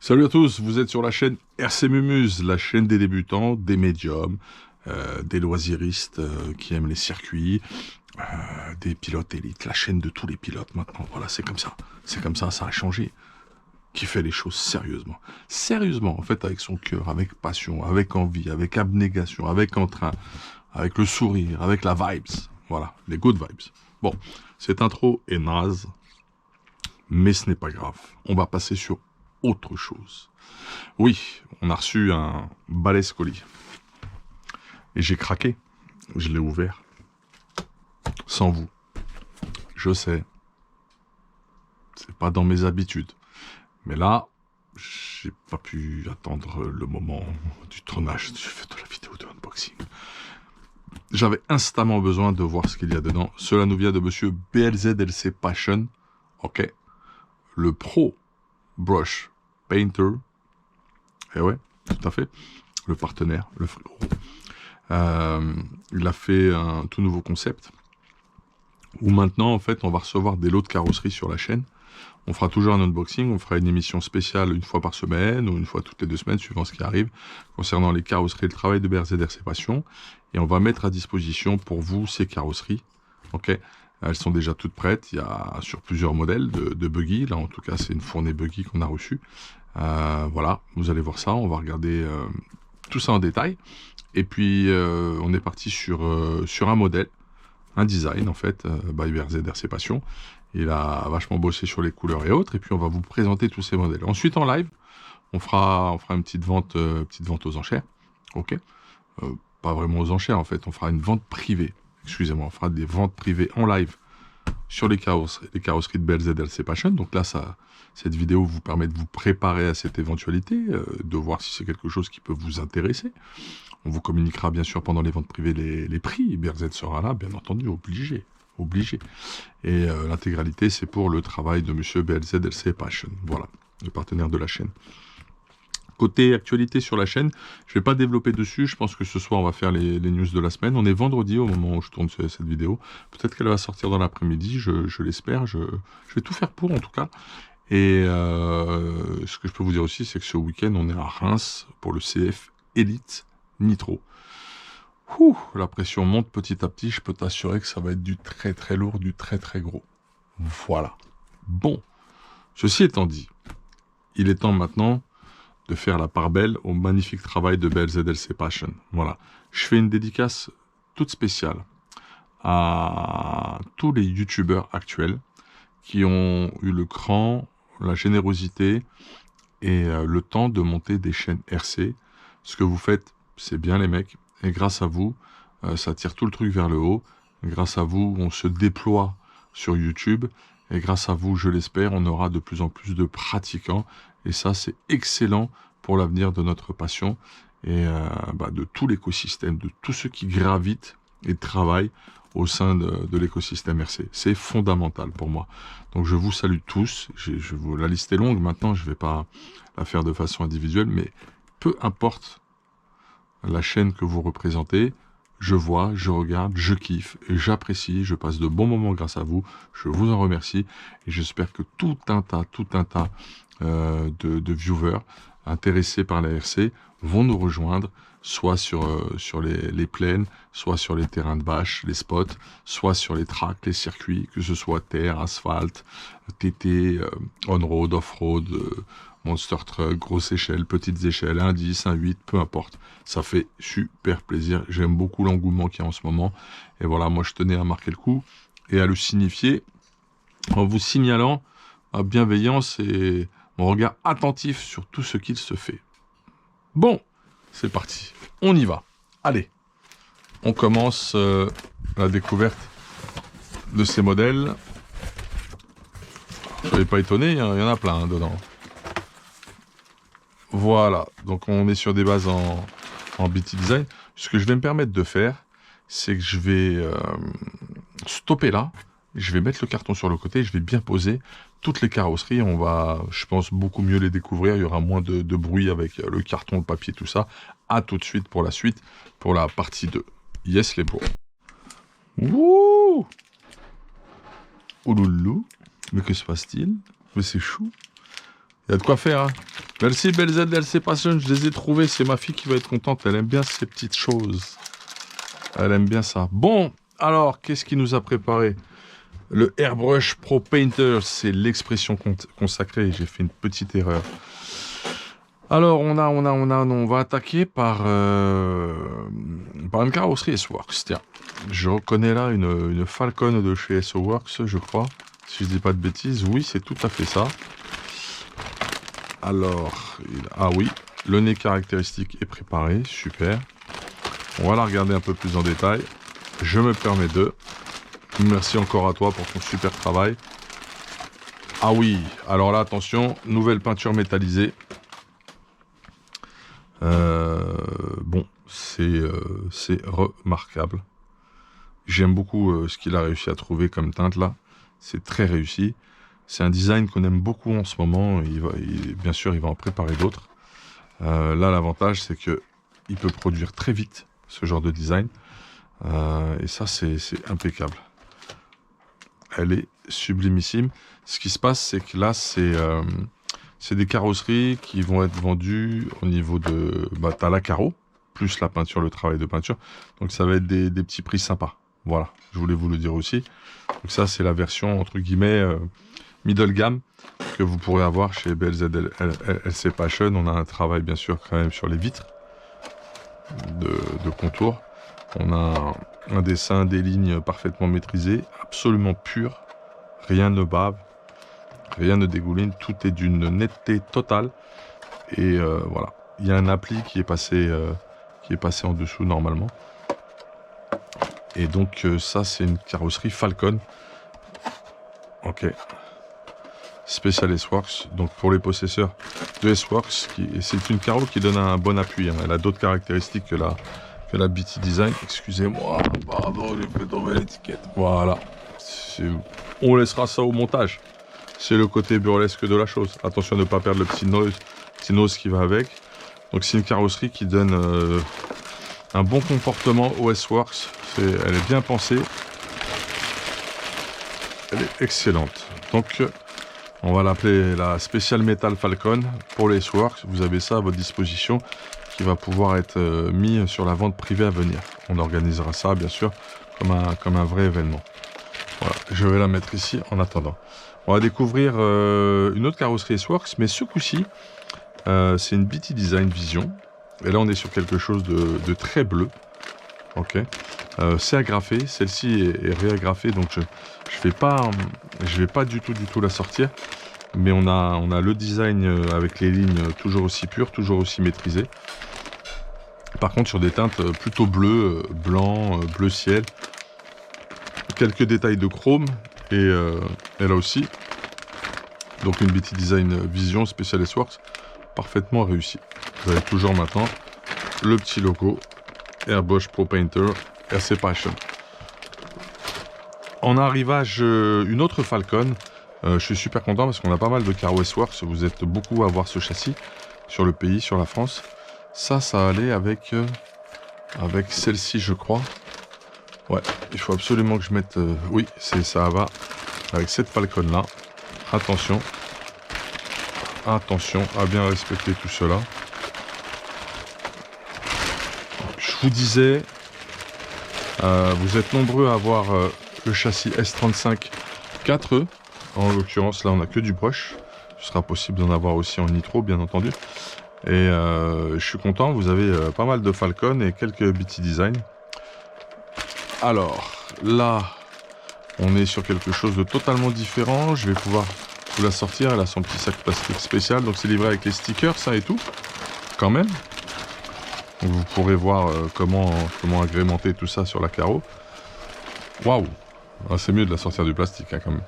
Salut à tous, vous êtes sur la chaîne RC Mumuse, la chaîne des débutants, des médiums, des loisiristes qui aiment les circuits, des pilotes élites, la chaîne de tous les pilotes maintenant. Voilà, c'est comme ça, ça a changé. Qui fait les choses sérieusement. Sérieusement, en fait, avec son cœur, avec passion, avec envie, avec abnégation, avec entrain, avec le sourire, avec la vibes. Voilà, les good vibes. Bon, cette intro est naze, mais ce n'est pas grave. On va passer sur autre chose. Oui, on a reçu un balèze colis. Et j'ai craqué. Je l'ai ouvert. Sans vous. Je sais. C'est pas dans mes habitudes. Mais là, j'ai pas pu attendre le moment du tournage. J'ai fait de la vidéo de unboxing. J'avais instamment besoin de voir ce qu'il y a dedans. Cela nous vient de monsieur BLZLC Passion. Ok. Le Pro Brush Painter. Eh ouais, tout à fait. Le partenaire, le frérot. Il a fait un tout nouveau concept. Où maintenant, en fait, on va recevoir des lots de carrosserie sur la chaîne. On fera toujours un unboxing, on fera une émission spéciale une fois par semaine ou une fois toutes les 2 semaines, suivant ce qui arrive, concernant les carrosseries et le travail de BLZLC Passion. Et on va mettre à disposition pour vous ces carrosseries. Ok, elles sont déjà toutes prêtes. Il y a sur plusieurs modèles de buggy. Là, en tout cas, c'est une fournée buggy qu'on a reçue. Voilà, vous allez voir ça. On va regarder tout ça en détail. Et puis, on est parti sur un modèle, un design en fait, by BLZLC Passion. Il a vachement bossé sur les couleurs et autres. Et puis, on va vous présenter tous ces modèles. Ensuite, en live, on fera une petite vente aux enchères. Ok. Pas vraiment aux enchères en fait. On fera une vente privée. Excusez-moi, on fera des ventes privées en live sur les carrosseries de BLZLC Passion. Donc là, cette vidéo vous permet de vous préparer à cette éventualité, de voir si c'est quelque chose qui peut vous intéresser. On vous communiquera bien sûr pendant les ventes privées les prix. BLZ sera là, bien entendu, obligé. Et l'intégralité, c'est pour le travail de monsieur BLZLC Passion. Voilà, le partenaire de la chaîne. Côté actualité sur la chaîne, je ne vais pas développer dessus. Je pense que ce soir, on va faire les news de la semaine. On est vendredi au moment où je tourne cette vidéo. Peut-être qu'elle va sortir dans l'après-midi, je l'espère. Je vais tout faire pour, en tout cas. Et ce que je peux vous dire aussi, c'est que ce week-end, on est à Reims pour le CF Elite Nitro. Ouh, la pression monte petit à petit. Je peux t'assurer que ça va être du très très lourd, du très très gros. Voilà. Bon, ceci étant dit, il est temps maintenant de faire la part belle au magnifique travail de BLZLC Passion. Voilà. Je fais une dédicace toute spéciale à tous les youtubeurs actuels qui ont eu le cran, la générosité et le temps de monter des chaînes RC. Ce que vous faites, c'est bien les mecs. Et grâce à vous, ça tire tout le truc vers le haut. Et grâce à vous, on se déploie sur YouTube. Et grâce à vous, je l'espère, on aura de plus en plus de pratiquants. Et ça, c'est excellent pour l'avenir de notre passion et de tout l'écosystème, de tous ceux qui gravitent et travaillent au sein de l'écosystème RC. C'est fondamental pour moi. Donc je vous salue tous. La liste est longue maintenant, je ne vais pas la faire de façon individuelle, mais peu importe la chaîne que vous représentez, je vois, je regarde, je kiffe et j'apprécie, je passe de bons moments grâce à vous, je vous en remercie et j'espère que tout un tas de viewers intéressés par la RC vont nous rejoindre, soit sur les plaines, soit sur les terrains de bâche, les spots, soit sur les tracks, les circuits, que ce soit terre, asphalte, TT, on-road, off-road, monster truck, grosse échelle, petites échelles, 1 10, 1 8, peu importe. Ça fait super plaisir. J'aime beaucoup l'engouement qu'il y a en ce moment. Et voilà, moi je tenais à marquer le coup et à le signifier en vous signalant ma bienveillance et mon regard attentif sur tout ce qu'il se fait. Bon, c'est parti. On y va. Allez, on commence la découverte de ces modèles. Soyez pas étonnés, il y en a plein dedans. Voilà, donc on est sur des bases en BT Design. Ce que je vais me permettre de faire, c'est que je vais stopper là. Je vais mettre le carton sur le côté, je vais bien poser toutes les carrosseries. On va, je pense, beaucoup mieux les découvrir. Il y aura moins de bruit avec le carton, le papier, tout ça. À tout de suite pour la suite, pour la partie 2. Yes les bros. Wouh! Ouloulou. Mais que se passe-t-il? Mais c'est chou. Il y a de quoi faire, hein. Merci BLZ DLC Passion, je les ai trouvés. C'est ma fille qui va être contente. Elle aime bien ces petites choses. Elle aime bien ça. Bon, alors, qu'est-ce qu'il nous a préparé? Le Airbrush Pro Painter, c'est l'expression consacrée. J'ai fait une petite erreur. Alors, on va attaquer par une carrosserie S-Works. Tiens, je reconnais là une Falcon de chez S-Works, je crois. Si je dis pas de bêtises, oui, c'est tout à fait ça. Alors, ah oui, le nez caractéristique est préparé, super. On va la regarder un peu plus en détail. Je me permets de... Merci encore à toi pour ton super travail. Ah oui, alors là, attention, nouvelle peinture métallisée. Bon, c'est remarquable. J'aime beaucoup ce qu'il a réussi à trouver comme teinte là. C'est très réussi. C'est un design qu'on aime beaucoup en ce moment. Bien sûr, il va en préparer d'autres. Là, l'avantage, c'est que il peut produire très vite ce genre de design. Et ça, c'est impeccable. Elle est sublimissime. Ce qui se passe, c'est que là, c'est des carrosseries qui vont être vendues au niveau de... Bah, t'as la carreau, plus la peinture, le travail de peinture. Donc, ça va être des petits prix sympas. Voilà, je voulais vous le dire aussi. Donc ça, c'est la version, entre guillemets, middle gamme que vous pourrez avoir chez BLZ LC Passion. On a un travail, bien sûr, quand même sur les vitres de contour. On a un dessin, des lignes parfaitement maîtrisées, absolument pures. Rien ne bave, rien ne dégouline. Tout est d'une netteté totale. Et voilà, il y a un appli qui est passé en dessous normalement. Et donc ça, c'est une carrosserie Falcon. Ok. Spécial S-Works. Donc pour les possesseurs de S-Works, c'est une carreau qui donne un bon appui. Hein. Elle a d'autres caractéristiques que la BT Design. Excusez-moi, pardon, j'ai fait tomber l'étiquette. Voilà. On laissera ça au montage. C'est le côté burlesque de la chose. Attention à ne pas perdre le petit nose qui va avec. Donc c'est une carrosserie qui donne un bon comportement au S-Works. Elle est bien pensée. Elle est excellente. Donc on va l'appeler la Special Metal Falcon pour les S-Works. Vous avez ça à votre disposition qui va pouvoir être mis sur la vente privée à venir. On organisera ça bien sûr comme un vrai événement. Voilà, je vais la mettre ici en attendant. On va découvrir une autre carrosserie S-Works, mais ce coup-ci, c'est une BT Design Vision. Et là, on est sur quelque chose de très bleu. Ok. C'est agrafé. Celle-ci est réagrafée, donc je vais pas du tout la sortir. Mais on a le design avec les lignes toujours aussi pures, toujours aussi maîtrisées. Par contre, sur des teintes plutôt bleues, blanc, bleu ciel. Quelques détails de chrome et là aussi. Donc une BT Design Vision Special S-Works parfaitement réussi. Vous avez toujours maintenant le petit logo Airbrush Pro Painter RC Passion. En arrivage, une autre Falcon. Je suis super content parce qu'on a pas mal de carreaux S-Works. Vous êtes beaucoup à voir ce châssis sur le pays, sur la France. Ça allait avec celle-ci, je crois. Ouais, il faut absolument que je mette... oui, ça va avec cette Falcon là. Attention. Attention à bien respecter tout cela. Je vous disais, vous êtes nombreux à avoir le châssis S35 4E. En l'occurrence, là, on n'a que du brush. Ce sera possible d'en avoir aussi en nitro, bien entendu. Et je suis content, vous avez pas mal de Falcon et quelques BT Design. Alors, là, on est sur quelque chose de totalement différent. Je vais pouvoir vous la sortir. Elle a son petit sac plastique spécial. Donc, c'est livré avec les stickers, ça et tout. Quand même. Donc, vous pourrez voir comment agrémenter tout ça sur la carreau. Waouh! Ah, c'est mieux de la sortir du plastique, hein, quand même.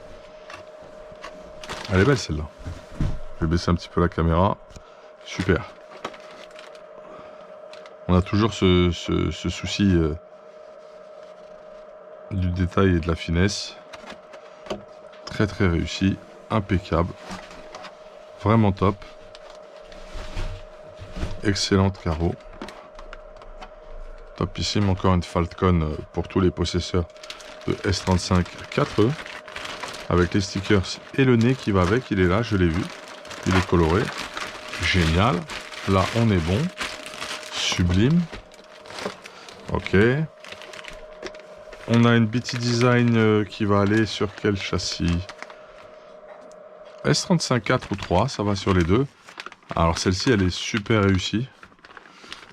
Elle est belle, celle-là. Je vais baisser un petit peu la caméra. Super. On a toujours ce souci... du détail et de la finesse. Très réussi, impeccable, vraiment top. Excellente carreau. Topissime, encore une Falcon pour tous les possesseurs de S35 4E avec les stickers et le nez qui va avec. Il est là, je l'ai vu. Il est coloré. Génial. Là, on est bon. Sublime. Ok. On a une BT Design qui va aller sur quel châssis? S35 4 ou 3, ça va sur les deux. Alors celle-ci, elle est super réussie.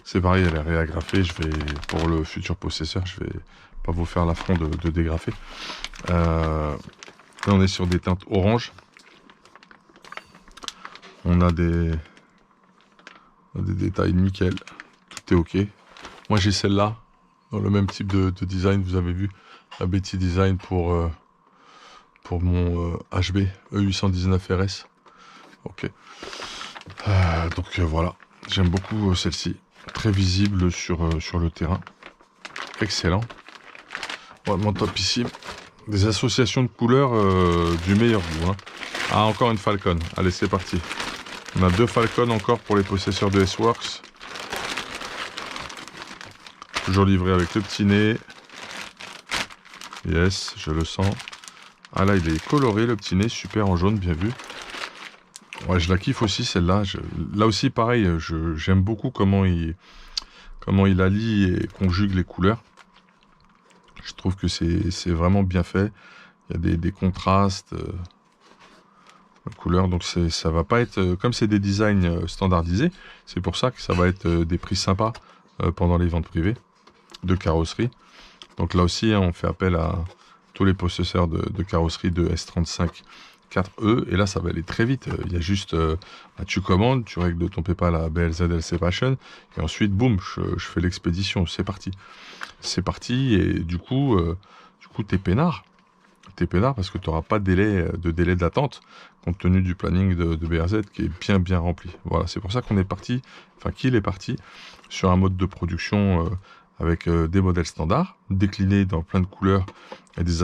C'est pareil, elle est réagrafée. Pour le futur possesseur, je vais pas vous faire l'affront de dégrafer. Là, on est sur des teintes orange. On a des détails nickel. Tout est ok. Moi, j'ai celle-là, dans le même type de design. Vous avez vu la BT Design pour mon HB E819 RS. Ok. Donc voilà. J'aime beaucoup celle-ci. Très visible sur le terrain. Excellent. Vraiment topissime. Des associations de couleurs du meilleur goût. Hein. Ah, encore une Falcon. Allez, c'est parti. On a 2 Falcon encore pour les possesseurs de S-Works. Toujours livré avec le petit nez. Yes, je le sens. Ah là, il est coloré, le petit nez. Super en jaune, bien vu. Ouais, je la kiffe aussi, celle-là. Là aussi, pareil, j'aime beaucoup comment il allie et conjugue les couleurs. Je trouve que c'est vraiment bien fait. Il y a des contrastes de couleurs, donc ça va pas être... Comme c'est des designs standardisés, c'est pour ça que ça va être des prix sympas pendant les ventes privées de carrosserie. Donc là aussi, hein, on fait appel à tous les possesseurs de carrosserie de S35 4E, et là ça va aller très vite. Il y a juste, tu commandes, tu règles de ton PayPal à BLZ LC Passion, et ensuite boum, je fais l'expédition, c'est parti. C'est parti, et du coup t'es peinard. T'es peinard parce que tu n'auras pas de délai d'attente, compte tenu du planning de BRZ qui est bien rempli. Voilà, c'est pour ça qu'on est parti, enfin qu'il est parti, sur un mode de production avec des modèles standards, déclinés dans plein de couleurs, et des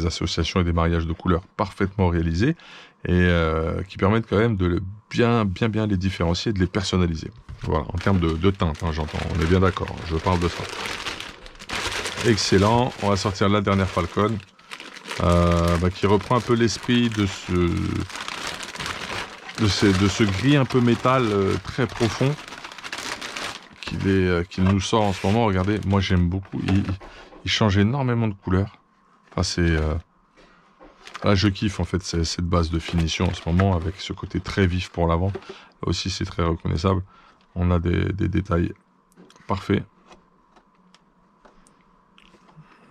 associations et des mariages de couleurs parfaitement réalisés, et qui permettent quand même de bien les différencier et de les personnaliser. Voilà, en termes de teinte, hein, j'entends, on est bien d'accord, hein, je parle de ça. Excellent, on va sortir la dernière Falcon, qui reprend un peu l'esprit de ce gris un peu métal très profond qu'il nous sort en ce moment. Regardez, moi j'aime beaucoup, il change énormément de couleurs. Enfin, là je kiffe en fait cette base de finition en ce moment, avec ce côté très vif pour l'avant. Là aussi c'est très reconnaissable, on a des détails parfaits.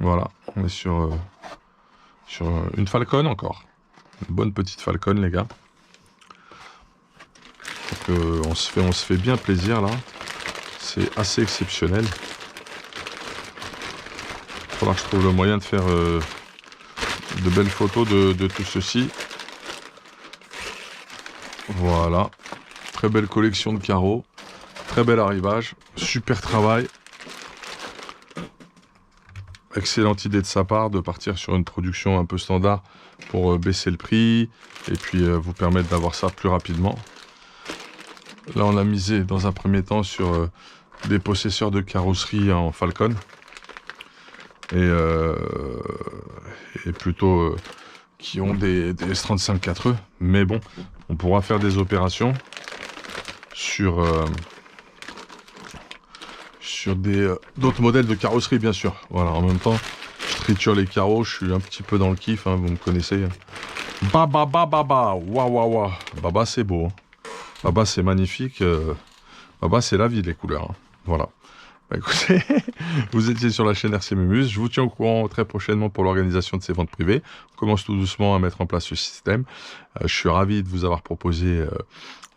Voilà, on est sur une Falcon encore. Une bonne petite Falcon, les gars. Donc, on se fait bien plaisir là. C'est assez exceptionnel. Il faudra que je trouve le moyen de faire de belles photos de tout ceci. Voilà. Très belle collection de carreaux. Très bel arrivage. Super travail. Excellente idée de sa part de partir sur une production un peu standard pour baisser le prix et puis vous permettre d'avoir ça plus rapidement. Là, on a misé dans un premier temps sur des possesseurs de carrosserie en Falcon et plutôt qui ont des S35 4E. Mais bon, on pourra faire des opérations sur d'autres modèles de carrosserie, bien sûr. Voilà, en même temps, je triture les carreaux, je suis un petit peu dans le kiff, hein, vous me connaissez. Baba, waouh. Baba, c'est beau. Hein. Baba, c'est magnifique. Baba, c'est la vie, les couleurs. Hein. Voilà. Bah, écoutez, vous étiez sur la chaîne RC Mémuse. Je vous tiens au courant très prochainement pour l'organisation de ces ventes privées. On commence tout doucement à mettre en place ce système. Je suis ravi de vous avoir proposé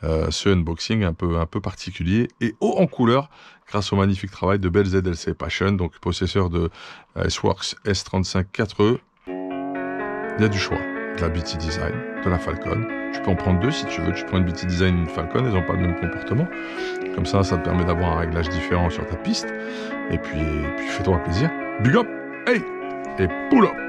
ce unboxing un peu particulier et haut en couleur grâce au magnifique travail de BLZ LC Passion, donc possesseur de S-Works S35 4E. Il y a du choix, de la BT Design, de la Falcon. Tu peux en prendre deux si tu veux. Tu prends une BT Design et une Falcon, elles n'ont pas le même comportement. Comme ça te permet d'avoir un réglage différent sur ta piste. Et puis fais-toi un plaisir. Big up, hey, et pull up.